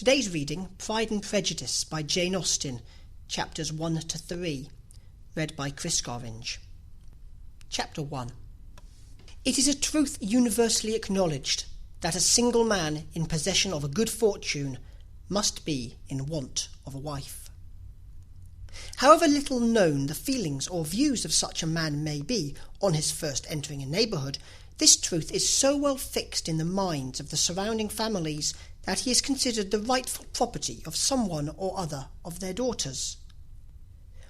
Today's reading, Pride and Prejudice by Jane Austen, chapters 1 to 3, read by Chris Gorringe. Chapter 1. It is a truth universally acknowledged that a single man in possession of a good fortune must be in want of a wife. However little known the feelings or views of such a man may be on his first entering a neighbourhood, this truth is so well fixed in the minds of the surrounding families that he is considered the rightful property of some one or other of their daughters.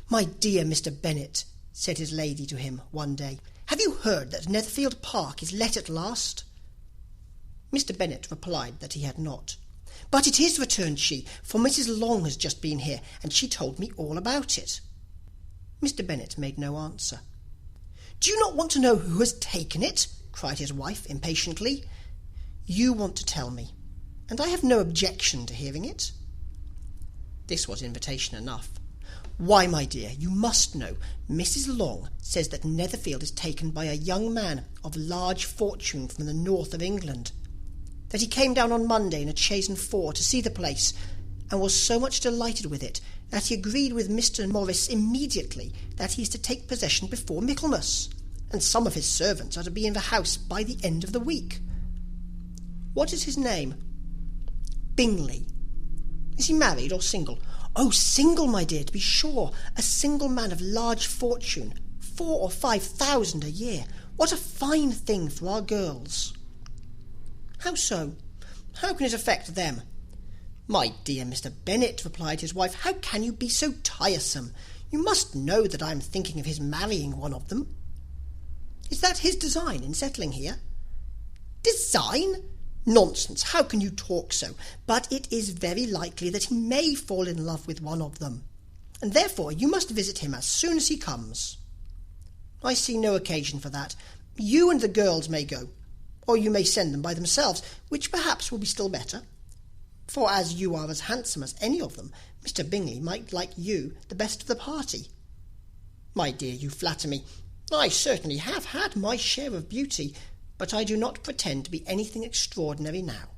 "My dear Mr. Bennet," said his lady to him one day, "have you heard that Netherfield Park is let at last?" Mr. Bennet replied that he had not. "But it is," returned she, "for Mrs. Long has just been here, and she told me all about it." Mr. Bennet made no answer. "Do you not want to know who has taken it?" cried his wife impatiently. "You want to tell me, and I have no objection to hearing it." This was invitation enough. "Why, my dear, you must know. Mrs. Long says that Netherfield is taken by a young man of large fortune from the north of England, that he came down on Monday in a chaise and four to see the place, and was so much delighted with it that he agreed with Mr. Morris immediately that he is to take possession before Michaelmas, and some of his servants are to be in the house by the end of the week." "What is his name?" "Bingley." "Is he married or single?" "Oh, single, my dear, to be sure. A single man of large fortune, 4,000 or 5,000 a year. What a fine thing for our girls!" "How so? How can it affect them?" "My dear Mr. Bennet," replied his wife, "how can you be so tiresome? You must know that I am thinking of his marrying one of them." "Is that his design in settling here?" "Design? Nonsense! How can you talk so? But it is very likely that he may fall in love with one of them, and therefore you must visit him as soon as he comes." "I see no occasion for that. You and the girls may go, or you may send them by themselves, which perhaps will be still better; for as you are as handsome as any of them, Mr. Bingley might like you the best of the party." "My dear, you flatter me. I certainly have had my share of beauty, but I do not pretend to be anything extraordinary now.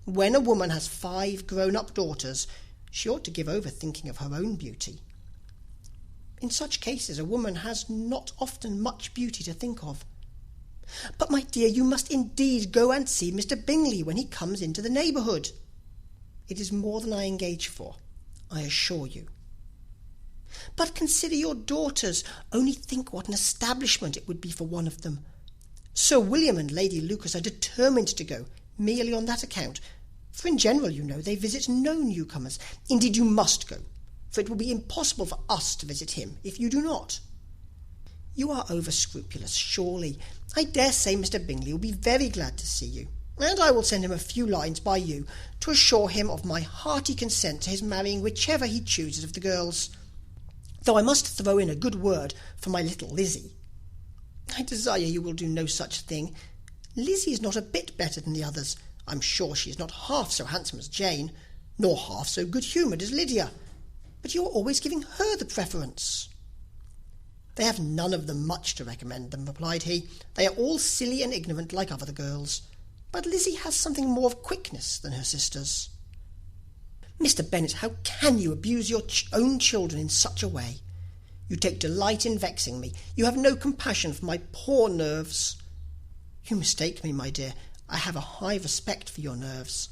When a woman has 5 grown-up daughters, she ought to give over thinking of her own beauty. In such cases a woman has not often much beauty to think of. But, my dear, you must indeed go and see Mr. Bingley when he comes into the neighbourhood. It is more than I engage for, I assure you." "But consider your daughters. Only think what an establishment it would be for one of them. Sir William and Lady Lucas are determined to go, merely on that account, for in general, you know, they visit no newcomers. Indeed, you must go, for it will be impossible for us to visit him if you do not." "You are over-scrupulous, surely. I dare say Mr. Bingley will be very glad to see you, and I will send him a few lines by you to assure him of my hearty consent to his marrying whichever he chooses of the girls, though I must throw in a good word for my little Lizzie." "I desire you will do no such thing. Lizzie is not a bit better than the others. I'm sure she is not half so handsome as Jane, nor half so good-humoured as Lydia. But you are always giving her the preference." "They have none of them much to recommend them," replied he. "They are all silly and ignorant like other girls. But Lizzie has something more of quickness than her sisters." "Mr. Bennet, how can you abuse your own children in such a way? You take delight in vexing me. You have no compassion for my poor nerves." "You mistake me, my dear. I have a high respect for your nerves.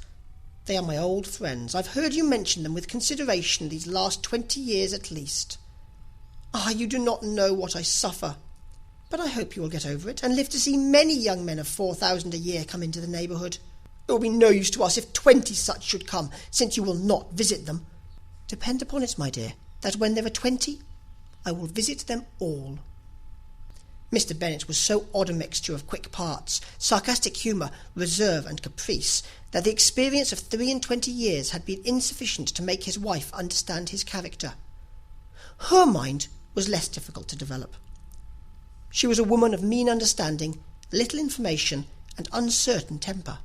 They are my old friends. I've heard you mention them with consideration these last 20 years at least. Ah, you do not know what I suffer. But I hope you will get over it, and live to see many young men of 4,000 a year come into the neighbourhood. It will be no use to us if 20 such should come, since you will not visit them. Depend upon it, my dear, that when there are 20, I will visit them all." Mr. Bennet was so odd a mixture of quick parts, sarcastic humour, reserve, and caprice, that the experience of 23 years had been insufficient to make his wife understand his character. Her mind was less difficult to develop. She was a woman of mean understanding, little information, and uncertain temper.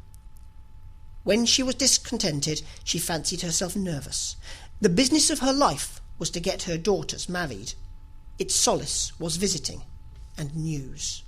When she was discontented, she fancied herself nervous. The business of her life was to get her daughters married. Its solace was visiting and news.